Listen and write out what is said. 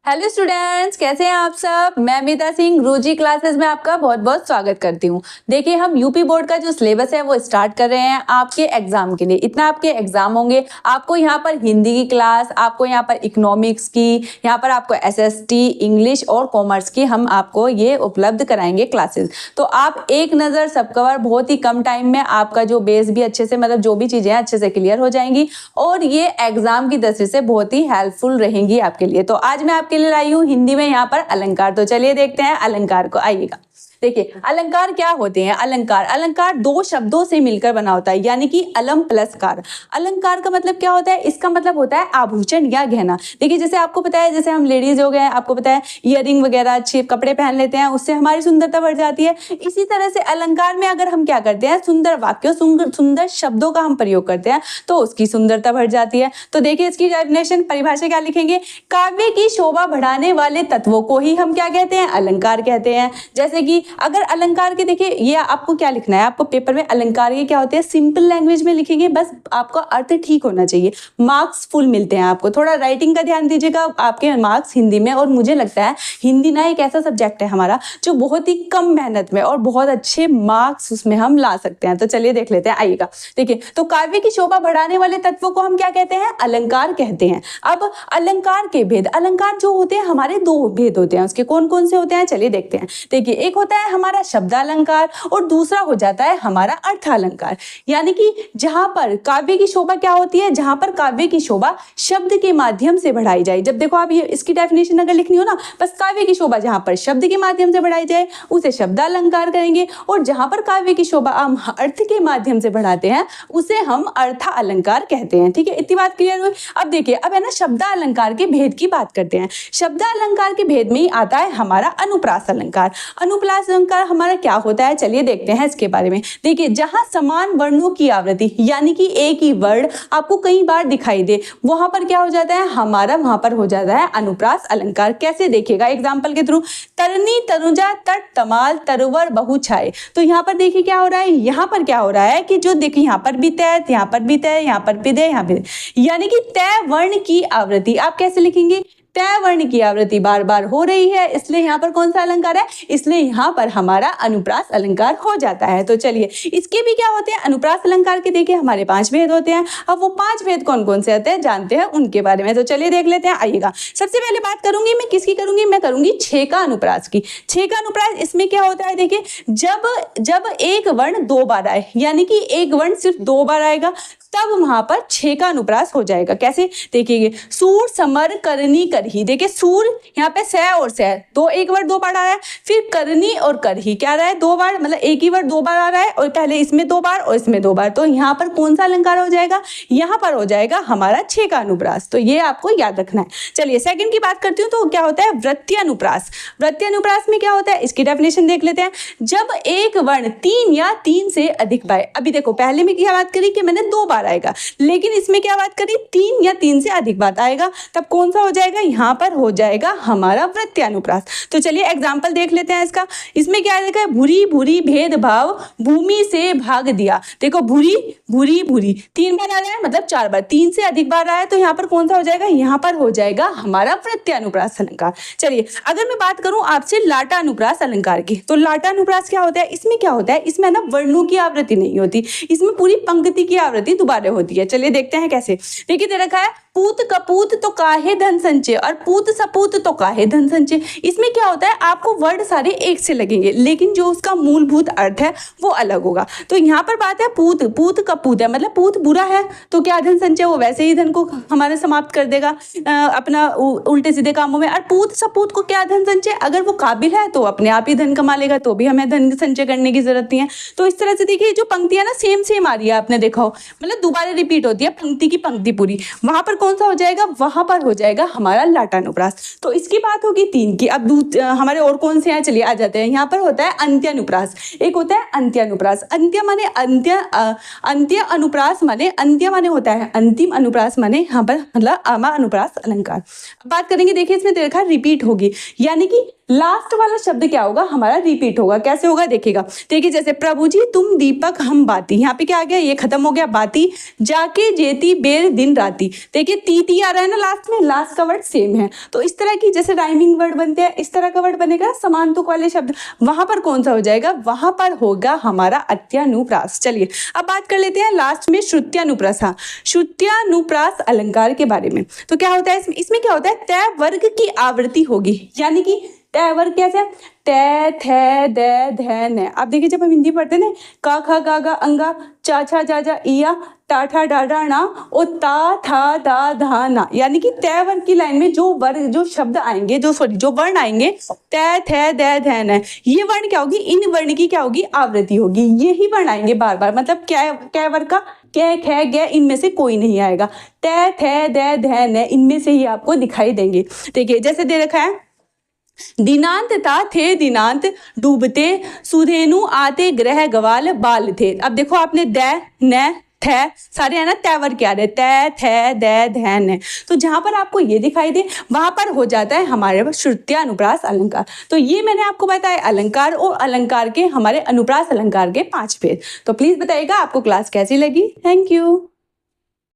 Hello students, कैसे हैं आप सब। मैं अमिता सिंह गुरुजी क्लासेस में आपका बहुत बहुत स्वागत करती हूँ। देखिए, हम यूपी बोर्ड का जो सिलेबस है वो स्टार्ट कर रहे हैं आपके एग्जाम के लिए। इतना आपके एग्जाम होंगे, आपको यहाँ पर हिंदी की क्लास, आपको यहाँ पर इकोनॉमिक्स की, यहाँ पर आपको एसएसटी, इंग्लिश और कॉमर्स की हम आपको ये उपलब्ध कराएंगे क्लासेस। तो आप एक नज़र सब कवर बहुत ही कम टाइम में आपका जो बेस भी अच्छे से, मतलब जो भी चीज़ें अच्छे से क्लियर हो जाएंगी और ये एग्जाम की दृष्टि से बहुत ही हेल्पफुल रहेंगी आपके लिए। तो आज मैं के लिए लाई हूं हिंदी में यहाँ पर अलंकार। तो चलिए देखते हैं अलंकार को। आइएगा, देखिए अलंकार क्या होते हैं। अलंकार दो शब्दों से मिलकर बना होता है, यानी कि अलम प्लस कार। अलंकार का मतलब क्या होता है? इसका मतलब होता है आभूषण या गहना। देखिए, जैसे आपको पता है, जैसे हम लेडीज हो गए, आपको पता है इयरिंग वगैरह अच्छे कपड़े पहन लेते हैं, उससे हमारी सुंदरता बढ़ जाती है। इसी तरह से अलंकार में अगर हम क्या करते हैं, सुंदर वाक्यों, सुंदर शब्दों का हम प्रयोग करते हैं तो उसकी सुंदरता बढ़ जाती है। तो देखिए, इसकी डेफिनेशन, परिभाषा क्या लिखेंगे? काव्य की शोभा बढ़ाने वाले तत्वों को ही हम क्या कहते हैं? अलंकार कहते हैं। जैसे कि अगर अलंकार के, देखिए ये आपको क्या लिखना है, आपको पेपर में अलंकार के क्या होते हैं सिंपल लैंग्वेज में लिखेंगे, बस आपको अर्थ ठीक होना चाहिए। मार्क्स फुल मिलते हैं आपको। थोड़ा राइटिंग का ध्यान दीजिएगा, आपके मार्क्स हिंदी में, और मुझे लगता है हिंदी ना एक ऐसा सब्जेक्ट है हमारा जो बहुत ही कम मेहनत में और बहुत अच्छे मार्क्स उसमें हम ला सकते हैं। तो चलिए देख लेते हैं। आइएगा, देखिए, तो काव्य की शोभा बढ़ाने वाले तत्वों को हम क्या कहते हैं? अलंकार कहते हैं। अब अलंकार के भेद, अलंकार जो होते हैं हमारे दो भेद होते हैं, उसके कौन कौन से होते हैं चलिए देखते हैं। देखिए, एक होता है हमारा शब्द अलंकार और दूसरा हो जाता है हमारा अर्थ अलंकार। यानी कि जहां पर काव्य की शोभा क्या होती है, जहां पर काव्य की शोभा शब्द के माध्यम से बढ़ाई जाए। जब देखो आप ये इसकी डेफिनेशन अगर लिखनी हो ना, बस काव्य की शोभा जहां पर शब्द के माध्यम से बढ़ाई जाए उसे शब्द अलंकार करेंगे, और जहां पर काव्य की शोभा हम अर्थ के माध्यम से बढ़ाते हैं उसे हम अर्थ अलंकार कहते हैं। ठीक है, इतनी बात क्लियर हुई। अब देखिए, अब है ना शब्द अलंकार के भेद की बात करते हैं। शब्द अलंकार के भेद में ही आता है हमारा अनुप्रास अलंकार। अनुप्रास अलंकार हमारा क्या होता है चलिए देखते हैं इसके बारे में। देखिए, जहां समान वर्णों की आवृत्ति, यानी कि एक ही वर्ण आपको कई बार दिखाई दे, वहां पर क्या हो जाता है हमारा, वहां पर हो जाता है अनुप्रास अलंकार। कैसे देखिएगा एग्जांपल के थ्रू। तरनी तनुजा तट तमाल तरवर बहु छाए। तो यहाँ पर देखिए क्या हो रहा है, यहाँ पर क्या हो रहा है कि जो देखिए यहाँ पर भी तय, यहाँ पर भी तय, यहाँ पर भी तय, यहाँ भी, यानी कि तय वर्ण की आवृत्ति आप कैसे लिखेंगे? तय वर्ण की आवृत्ति बार बार हो रही है, इसलिए यहाँ पर कौन सा अलंकार है? इसलिए यहाँ पर हमारा अनुप्रास अलंकार हो जाता है। तो चलिए, इसके भी क्या होते हैं अनुप्रास अलंकार के, देखिए हमारे 5 भेद होते हैं। अब वो 5 भेद कौन कौन से होते हैं जानते हैं उनके बारे में। तो चलिए देख लेते हैं। आइएगा, सबसे पहले बात करूंगी मैं किसकी करूंगी? मैं करूंगी छह का अनुप्रास की। छह का अनुप्रास, इसमें क्या होता है देखिए, जब एक वर्ण 2 बार आए, यानी कि एक वर्ण सिर्फ 2 बार आएगा, तब वहां पर छह का अनुप्रास हो जाएगा। कैसे देखिए, सूर समर करनी करही। देखिए, सूर यहाँ पे स और स, तो एक बार 2 बार आ रहा है। फिर करनी और करही क्या आ रहा है? 2 बार, मतलब एक ही बार 2 बार आ रहा है, और पहले इसमें 2 बार और इसमें 2 बार। तो यहाँ पर कौन सा अलंकार हो जाएगा? यहाँ पर हो जाएगा हमारा छह का अनुप्रास। तो ये आपको याद रखना है। चलिए सेकंड की बात करती हूँ, तो क्या होता है वृत्तीय अनुप्रास। वृत्तीय अनुप्रास में क्या होता है इसकी डेफिनेशन देख लेते हैं। जब एक वर्ण 3 या 3 से अधिक बार, अभी देखो पहले में क्या बात करी कि मैंने 2 बार आएगा, लेकिन इसमें क्या बात करी 3 या 3 से अधिक बार आएगा, तब कौन सा हो जाएगा? यहाँ पर हो जाएगा हमारा वृत्तीय अनुप्रास। तो चलिए एग्जाम्पल देख लेते हैं इसका। इसमें क्या देखा है? भूरी भूरी भेदभाव भूमि से भाग दिया। देखो, भूरी भूरी भूरी 3 बार आ रहा है, मतलब 4 बार, 3 से अधिक बार आया, तो यहाँ पर कौन सा हो जाएगा? यहाँ पर हो जाएगा हमारा वृत्तीय अनुप्रास अलंकार। चलिए, अगर मैं बात करूं आपसे लाटा अनुप्रास अलंकार की, तो लाटा अनुप्रास क्या होता है? इसमें क्या होता है, इसमें ना वर्णों की आवृत्ति नहीं होती, इसमें पूरी पंक्ति की आवृत्ति दोबारा होती है। चलिए देखते हैं कैसे। देखिए, दे रखा है पूत कपूत तो काहे धन संचय, और पूत सपूत तो काहे धन संचय। इसमें क्या होता है, आपको वर्ड सारे एक से लगेंगे, लेकिन जो उसका मूलभूत अर्थ है वो अलग होगा। तो यहाँ पर बात है पूत, पूत कपूत है, मतलब पूत बुरा है, तो क्या धन संचय, वो वैसे ही धन को हमारे समाप्त कर देगा अपना उल्टे सीधे कामों में। और पूत सपूत को क्या धन संचय, अगर वो काबिल है तो अपने आप ही धन कमा लेगा, तो भी हमें धन संचय करने की जरूरत नहीं है। तो इस तरह से देखिए, जो पंक्तियां ना सेम आ रही है, आपने देखा हो, मतलब दोबारा रिपीट होती है पंक्ति की पंक्ति पूरी, वहां पर कौन सा हो जाएगा? वहां पर हो जाएगा हमारा लाटा अनुप्रास। तो इसकी बात होगी 3 की। अब हमारे और कौन से हैं चलिए आ जाते हैं। यहाँ पर होता है अंत्य अनुप्रास, एक होता है अंत्य अनुप्रास। अंत्य माने अंत्य अनुप्रास माने, अंत्य माने होता है अंतिम, अनुप्रास माने यहाँ पर मतलब आमा अनुप्रास अलंकार। बात करेंगे, देखिए इसमें देखा रिपीट होगी, यानी कि लास्ट वाला शब्द क्या होगा? हमारा रिपीट होगा। कैसे होगा देखिएगा। देखिए, जैसे प्रभु जी तुम दीपक हम बाती, यहाँ पे क्या आ गया? ये खत्म हो गया बाती, जाके जेती बेर दिन राती। देखिए देखिए ती आ रहा है ना लास्ट में, लास्ट का वर्ड सेम है, तो इस तरह की जैसे राइमिंग वर्ड बनते हैं इस तरह का वर्ड बनेगा समांतुक वाले शब्द, वहां पर कौन सा हो जाएगा, वहां पर होगा हमारा अत्यानुप्रास। चलिए अब बात कर लेते हैं लास्ट में श्रुत्यानुप्रास। हाँ, श्रुत्यानुप्रास अलंकार के बारे में। तो क्या होता है इसमें क्या होता है, तय वर्ग की आवृत्ति होगी, यानी कि तय वर्ग कैसे, तै थे दै धै न। अब देखिए जब हम हिंदी पढ़ते हैं ना, का खा गा गा अंगा, चा छा जा जा इया, टा ठा डा डा ना, और ता था दा धा ना, यानी कि तय वर्ग की लाइन में जो शब्द आएंगे, जो वर्ण आएंगे, तै थे दै धै न, ये वर्ण क्या होगी, इन वर्ण की क्या होगी, आवृत्ति होगी। यही वर्ण आएंगे बार बार, मतलब क्या वर्ग का, कै खे गे, इनमें से कोई नहीं आएगा, तै थे दै धै न, इनमें से ही आपको दिखाई देंगे। देखिए जैसे दे रखा है, दिनांत था थे दिनांत डूबते, सुधेनु आते ग्रह गवाल बाल थे। अब देखो आपने दै न थे सारे है ना तय वर्ग क्या रहे, तै थे दै धै न, तो जहां पर आपको ये दिखाई दे वहां पर हो जाता है हमारे पास श्रुत्यानुप्रास अलंकार। तो ये मैंने आपको बताया अलंकार, और अलंकार के हमारे अनुप्रास अलंकार के 5 भेद। तो प्लीज बताइएगा आपको क्लास कैसी लगी। Thank you.